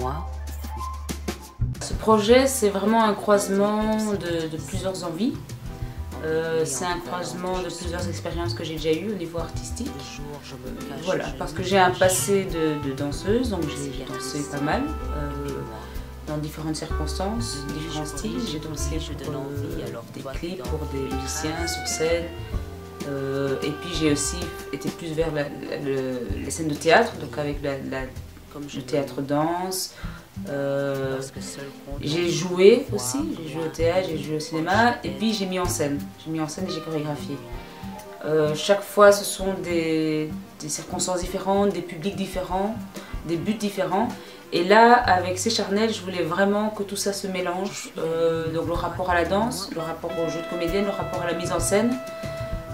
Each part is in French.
moi. Ce projet, c'est vraiment un croisement de plusieurs envies. C'est un croisement de plusieurs expériences que j'ai déjà eues au niveau artistique. Voilà, parce que j'ai un passé de danseuse, donc j'ai dansé pas mal, dans différentes circonstances, différents styles. J'ai dansé pour des clips, pour des musiciens sur scène. Et puis j'ai aussi été plus vers les scènes de théâtre, donc avec le théâtre-danse. J'ai joué aussi, j'ai joué au théâtre, j'ai joué au cinéma, et puis j'ai mis en scène. J'ai mis en scène et j'ai chorégraphié. Chaque fois, ce sont des circonstances différentes, des publics différents, des buts différents. Et là, avec C'est Charnel, je voulais vraiment que tout ça se mélange. Donc le rapport à la danse, le rapport au jeu de comédienne, le rapport à la mise en scène.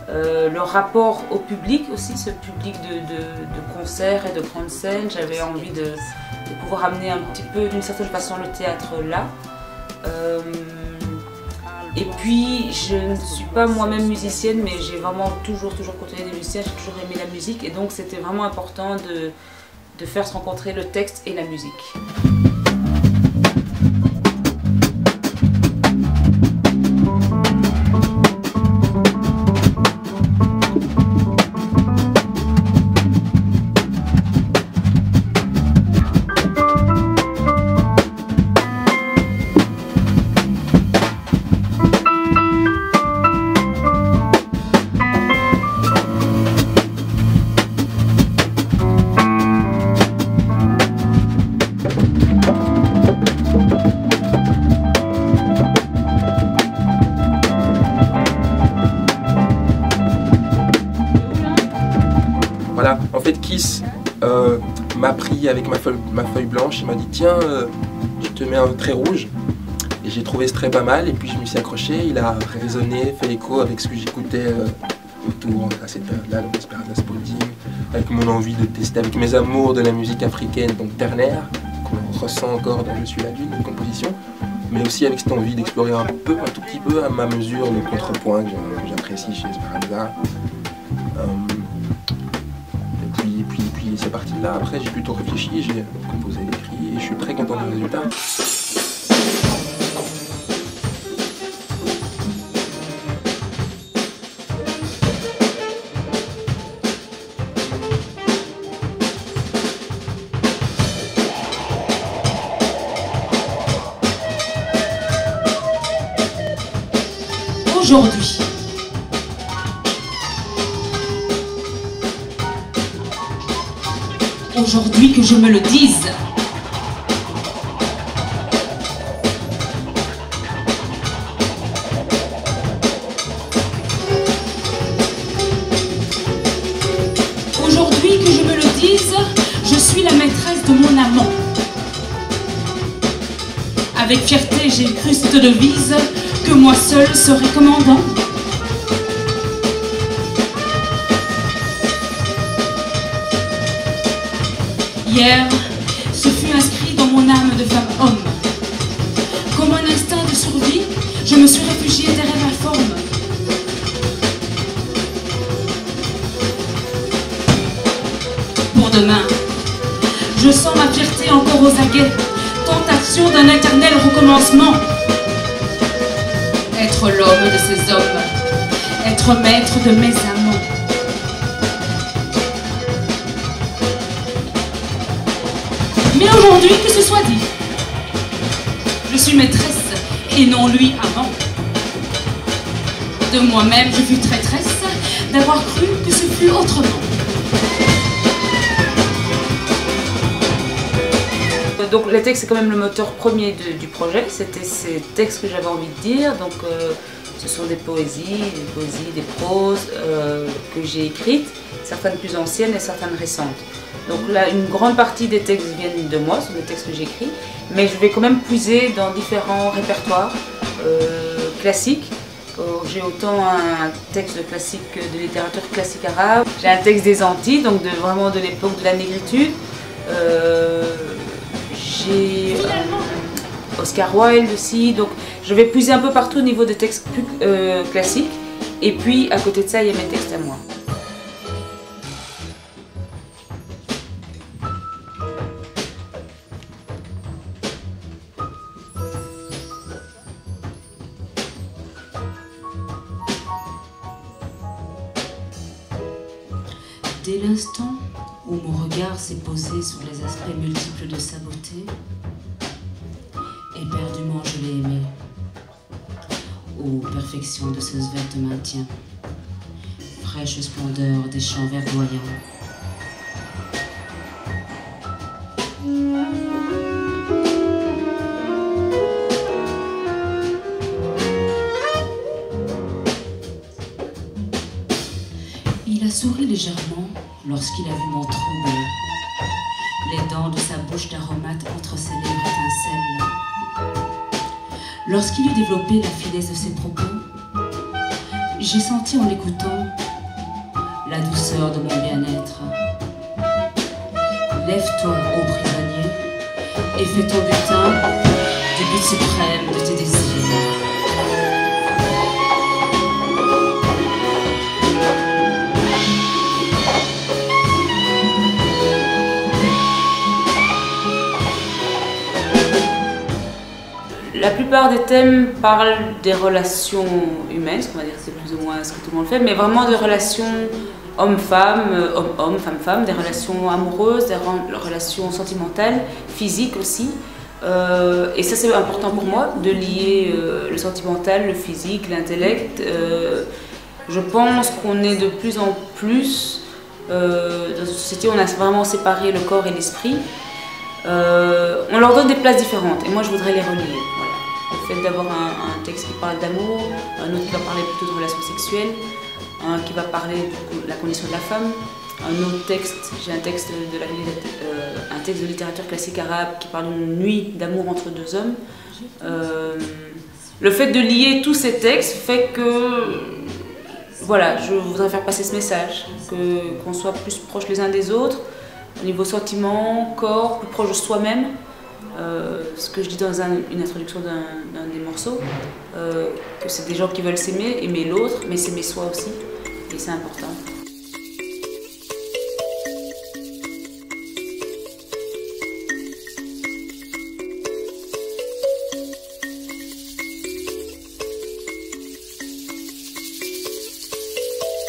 Le rapport au public aussi, ce public de concerts et de grandes scènes. J'avais envie de pouvoir amener un petit peu d'une certaine façon le théâtre là. Et puis je ne suis pas moi-même musicienne, mais j'ai vraiment toujours côtoyé des musiciens, j'ai toujours aimé la musique, et donc c'était vraiment important de faire se rencontrer le texte et la musique. Voilà, en fait Kiss m'a pris avec ma feuille blanche, il m'a dit tiens, je te mets un trait rouge. Et j'ai trouvé ce trait pas mal, et puis je me suis accroché, il a résonné, fait écho avec ce que j'écoutais autour à cette période-là, donc Esperanza Spalding, avec mon envie de tester, avec mes amours de la musique africaine, donc ternaire, qu'on ressent encore dans Je suis la lune, une composition, mais aussi avec cette envie d'explorer un tout petit peu à ma mesure le contrepoint que j'apprécie chez Esperanza. Et c'est parti de là. Après, j'ai plutôt réfléchi, j'ai composé, écrit, et je suis très content du résultat. Aujourd'hui, aujourd'hui que je me le dise. Aujourd'hui que je me le dise, je suis la maîtresse de mon amant. Avec fierté, j'ai cru cette devise, que moi seul serais commandant. Hier, ce fut inscrit dans mon âme de femme-homme. Comme un instinct de survie, je me suis réfugiée derrière la forme. Pour demain, je sens ma fierté encore aux aguets, tentation d'un éternel recommencement. Être l'homme de ces hommes, être maître de mes amants. Mais aujourd'hui, que ce soit dit, je suis maîtresse et non lui amant. De moi-même, je fus traîtresse d'avoir cru que ce fut autrement. Donc les textes, c'est quand même le moteur premier du projet. C'était ces textes que j'avais envie de dire. Donc ce sont des poésies, des proses que j'ai écrites, certaines plus anciennes et certaines récentes. Donc là, une grande partie des textes viennent de moi, ce sont des textes que j'écris, mais je vais quand même puiser dans différents répertoires classiques. J'ai autant un texte de littérature classique arabe, j'ai un texte des Antilles, donc vraiment de l'époque de la négritude. J'ai Oscar Wilde aussi, donc je vais puiser un peu partout au niveau des textes plus classiques. Et puis à côté de ça, il y a mes textes à moi. Dès l'instant où mon regard s'est posé sur les aspects multiples de sa beauté, éperdument je l'ai aimé, ô perfection de ce svelte maintien, fraîche splendeur des champs verdoyants. Il a souri légèrement lorsqu'il a vu mon trouble. Les dents de sa bouche d'aromate entre ses lèvres étincellent. Lorsqu'il eut développé la finesse de ses propos, j'ai senti en l'écoutant la douceur de mon bien-être. Lève-toi, ô prisonnier, et fais ton butin du but suprême de tes désirs. La plupart des thèmes parlent des relations humaines, ce qu'on va dire c'est plus ou moins ce que tout le monde fait, mais vraiment des relations homme-femme, homme-homme, femme-femme, des relations amoureuses, des relations sentimentales, physiques aussi. Et ça c'est important pour moi, de lier le sentimental, le physique, l'intellect. Je pense qu'on est de plus en plus, dans une société où on a vraiment séparé le corps et l'esprit. On leur donne des places différentes et moi je voudrais les relier. Voilà. Le fait d'avoir un texte qui parle d'amour, un autre qui va parler plutôt de relations sexuelles, un qui va parler de la condition de la femme, un autre texte, j'ai un texte de littérature classique arabe qui parle d'une nuit d'amour entre deux hommes. Le fait de lier tous ces textes fait que voilà, je voudrais faire passer ce message, qu'on soit plus proches les uns des autres, au niveau sentiment, corps, plus proche de soi-même. Ce que je dis dans une introduction d'un des morceaux, que c'est des gens qui veulent s'aimer, aimer l'autre, mais s'aimer soi aussi, et c'est important.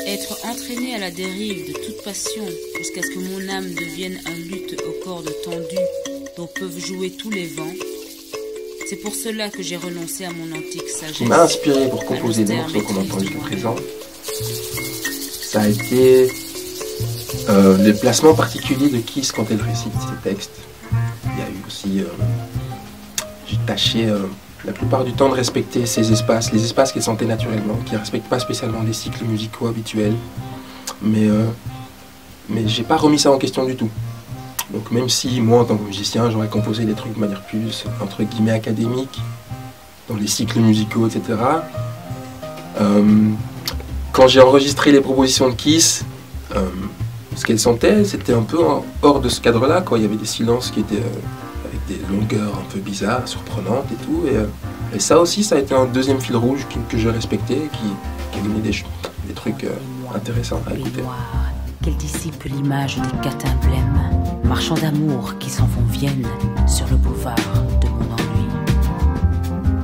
Être entraîné à la dérive de toute passion jusqu'à ce que mon âme devienne un luth aux cordes tendues dont peuvent jouer tous les vents. C'est pour cela que j'ai renoncé à mon antique sagesse. Ce qui m'a inspiré pour composer des morceaux qu'on entend jusqu'à présent, ça a été les placements particuliers de Kiss quand elle récite ses textes. Il y a eu aussi, j'ai tâché la plupart du temps de respecter ces espaces, les espaces qu'elle sentait naturellement, qui ne respectent pas spécialement les cycles musicaux habituels. Mais j'ai pas remis ça en question du tout. Donc même si moi, en tant que musicien, j'aurais composé des trucs de manière plus, entre guillemets, académique, dans les cycles musicaux, etc. Quand j'ai enregistré les propositions de Kiss, ce qu'elle sentait, c'était un peu hors de ce cadre-là, quoi. Il y avait des silences qui étaient avec des longueurs un peu bizarres, surprenantes et tout. Et ça aussi, ça a été un deuxième fil rouge que je respectais, qui a donné des trucs intéressants à écouter. Qu'elle dissipe l'image des quatre emblèmes, marchands d'amour qui s'en vont viennent sur le boulevard de mon ennui.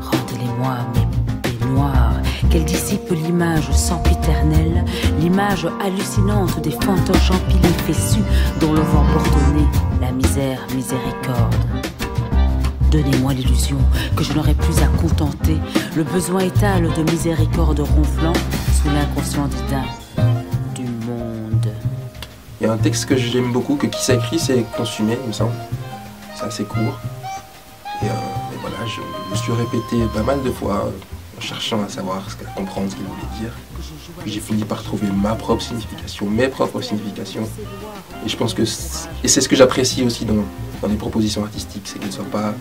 Rendez-les-moi mes poupées noires, qu'elle dissipe l'image sempiternelle, l'image hallucinante des fantoches empilés fessus dont le vent porte au nez la misère miséricorde. Donnez-moi l'illusion que je n'aurai plus à contenter le besoin étal de miséricorde ronflant sous l'inconscient dédain du monde. Il y a un texte que j'aime beaucoup, que Kiss a écrit, c'est Consumé, il me semble. C'est assez court. Et voilà, je me suis répété pas mal de fois en cherchant à savoir, à comprendre ce qu'il voulait dire. Puis j'ai fini par trouver ma propre signification, mes propres significations. Et je pense que c'est ce que j'apprécie aussi dans les propositions artistiques, c'est qu'elles ne soient pas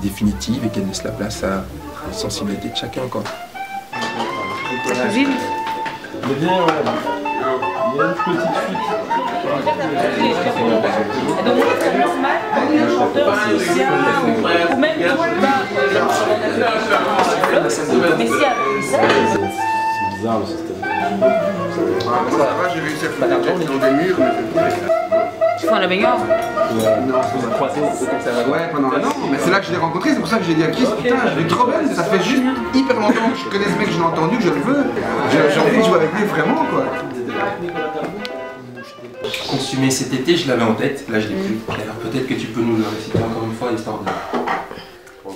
définitives et qu'elles laissent la place à la sensibilité de chacun, quoi. Ça cuisine ? Il y a une petite fuite. Et donc c'est normal qu'un chanteur musicien ou même toi mais C'est bizarre le système. Ça va, j'ai réussi à faire la tête dans des murs. tu fais un la baignoire. Non, vous êtes croisés ouais, pendant un an. Mais c'est là que je l'ai rencontré, c'est pour ça que j'ai dit à Kiss, putain, je vais trop belle, ça fait juste hyper longtemps que je connais ce mec, je l'ai entendu, que je le veux. J'ai envie de jouer avec lui vraiment, quoi. Consumé cet été, je l'avais en tête, là je l'ai plus. Alors peut-être que tu peux nous le réciter encore une fois, histoire de...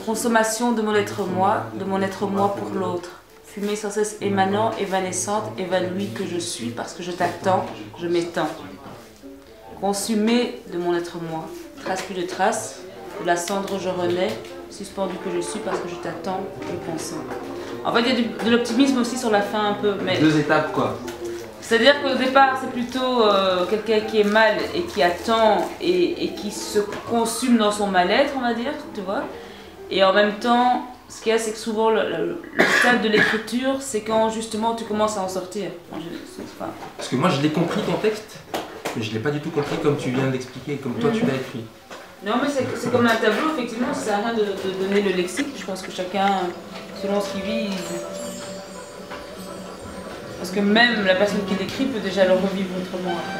Consommation de mon être moi pour l'autre. Fumée sans cesse émanant, évanescente, évanouie que je suis parce que je t'attends, je m'étends. Consumé de mon être moi. Trace plus de traces, de la cendre je renais, suspendu que je suis parce que je t'attends, je consens. En fait, il y a de l'optimisme aussi sur la fin un peu. Mais... 2 étapes quoi. C'est-à-dire qu'au départ, c'est plutôt quelqu'un qui est mal et qui attend et qui se consume dans son mal-être, on va dire, tu vois. Et en même temps, ce qu'il y a, c'est que souvent, le stade de l'écriture, c'est quand justement tu commences à en sortir. Parce que moi, je l'ai compris ton texte, mais je ne l'ai pas du tout compris comme tu viens de l'expliquer, comme toi tu l'as écrit. Non, mais c'est comme un tableau, effectivement, ça sert à rien de donner le lexique. Je pense que chacun, selon ce qu'il vit, parce que même la personne qui l'écrit peut déjà le revivre autrement après.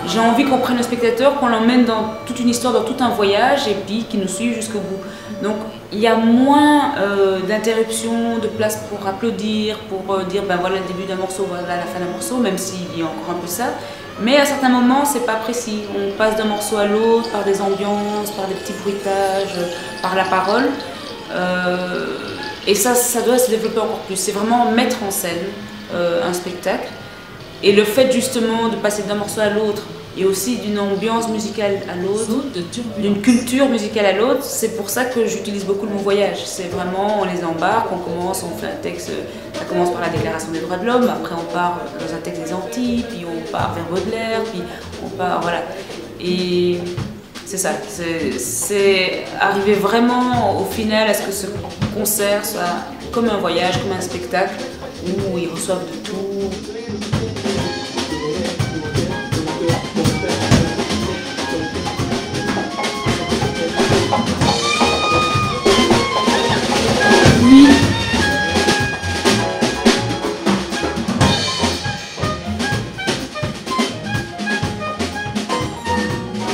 J'ai envie qu'on prenne le spectateur, qu'on l'emmène dans toute une histoire, dans tout un voyage et puis qu'il nous suive jusqu'au bout. Donc il y a moins d'interruptions, de place pour applaudir, pour dire ben voilà le début d'un morceau, voilà la fin d'un morceau, même s'il y a encore un peu ça. Mais à certains moments, c'est pas précis. On passe d'un morceau à l'autre, par des ambiances, par des petits bruitages, par la parole. Et ça doit se développer encore plus. C'est vraiment mettre en scène un spectacle. Et le fait justement de passer d'un morceau à l'autre, et aussi d'une ambiance musicale à l'autre, d'une culture musicale à l'autre, c'est pour ça que j'utilise beaucoup le mot voyage. C'est vraiment, on les embarque, on fait un texte, ça commence par la Déclaration des droits de l'homme, après on part dans un texte des Antilles, puis on part vers Baudelaire, puis on part, voilà. Et c'est ça, c'est arriver vraiment au final à ce que ce concert soit comme un voyage, comme un spectacle, où ils reçoivent de tout.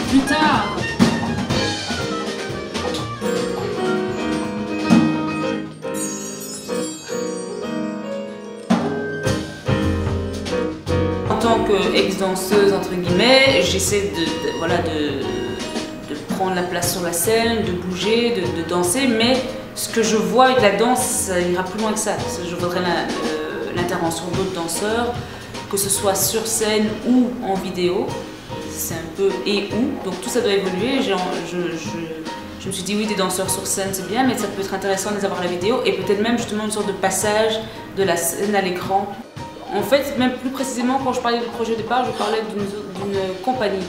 Plus tard. En tant qu'ex-danseuse, entre guillemets, j'essaie de prendre la place sur la scène, de bouger, de danser, mais ce que je vois avec la danse, ça ira plus loin que ça. Je voudrais l'intervention d'autres danseurs, que ce soit sur scène ou en vidéo. C'est un peu et où, donc tout ça doit évoluer. Je me suis dit oui, des danseurs sur scène c'est bien, mais ça peut être intéressant de les avoir à la vidéo et peut-être même justement une sorte de passage de la scène à l'écran. En fait, même plus précisément, quand je parlais du projet de départ, je parlais d'une compagnie.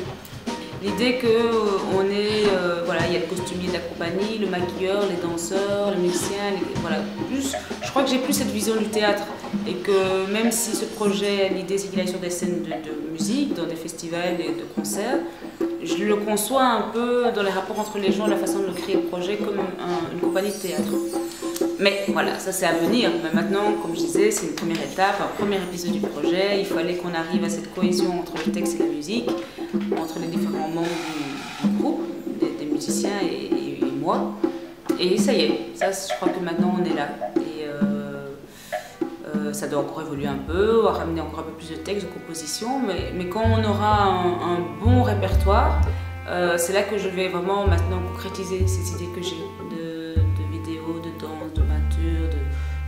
L'idée qu'on est, voilà, il y a le costumier de la compagnie, le maquilleur, les danseurs, les musiciens, voilà. Je crois que j'ai plus cette vision du théâtre et que même si ce projet, l'idée c'est qu'il aille sur des scènes de musique, dans des festivals et de concerts, je le conçois un peu dans les rapports entre les gens, la façon de créer le projet comme une compagnie de théâtre. Mais voilà, ça c'est à venir. Mais maintenant, comme je disais, c'est une première étape, un premier épisode du projet. Il fallait qu'on arrive à cette cohésion entre le texte et la musique, entre les différents membres du groupe, des musiciens et moi. Et ça y est, ça, je crois que maintenant on est là. Et ça doit encore évoluer un peu, ramener encore un peu plus de textes, de compositions. Mais quand on aura un bon répertoire, c'est là que je vais vraiment maintenant concrétiser ces idées que j'ai de vidéos, de danse, de peinture, de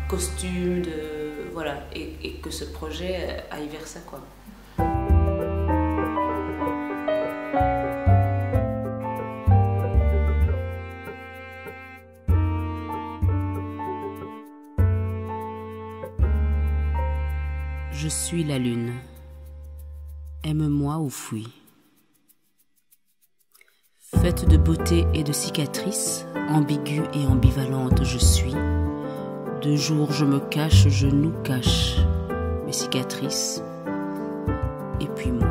costumes, voilà, et que ce projet aille vers ça, quoi. Je suis la lune. Aime-moi ou fuis. Faite de beauté et de cicatrices, ambiguë et ambivalente je suis. De jour je me cache, je nous cache mes cicatrices, et puis moi.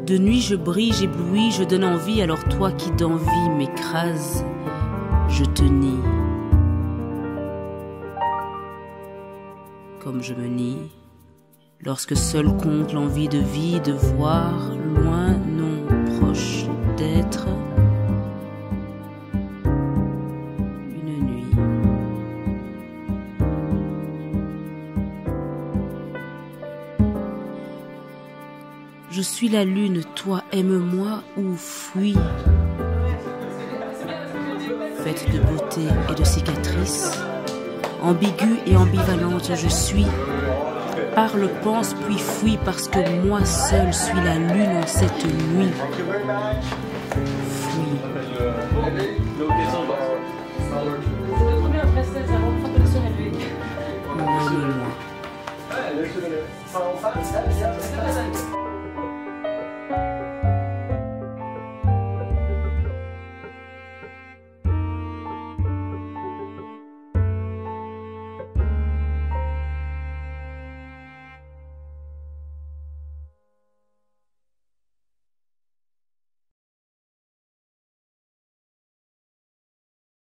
De nuit je brille, j'éblouis, je donne envie, alors toi qui d'envie m'écrase, je te nie. Comme je me nie, lorsque seul compte l'envie de vie, de voir, loin, non, proche, d'être, Je suis la lune, toi aime-moi ou fuis. Faite de beauté et de cicatrices, ambiguë et ambivalente je suis. Parle, pense, puis fuis, parce que moi seule suis la lune en cette nuit. Fuis. Aime-moi.